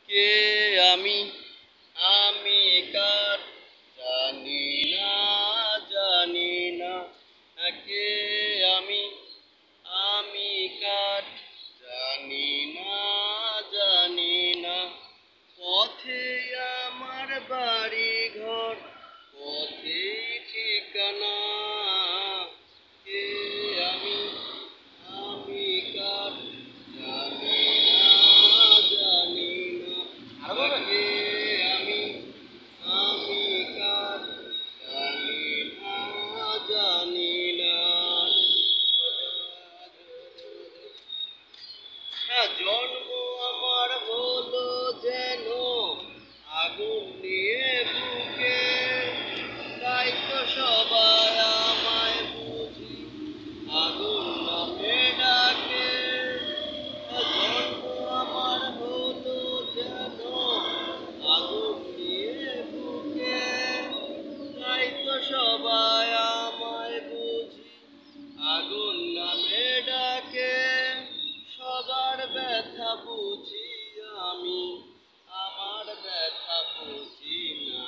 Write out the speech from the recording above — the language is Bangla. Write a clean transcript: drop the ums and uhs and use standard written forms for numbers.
কে আমি আমি কার জানি না জানি না কে আমি আমি কার জানি না জানি না পথে আমার বাড়ি ঘর পথে ঠিকানা কে আমি আমি কার জানি না জানি না কে আমি আমি কার জানি না জানি না জন্ম আমার হলো যেন আগুন নিয়ে বুকে তাই তো সবাই আমায় বুঝি আগুন নামে ডাকে জন্ম আমার হলো যেন আগুন নিয়ে বুকে তাই তো সবাই আমায় বুঝি আগুন নামে ডাকে সবার ব্যথা বুঝি আমি আমার ব্যথা বুঝি না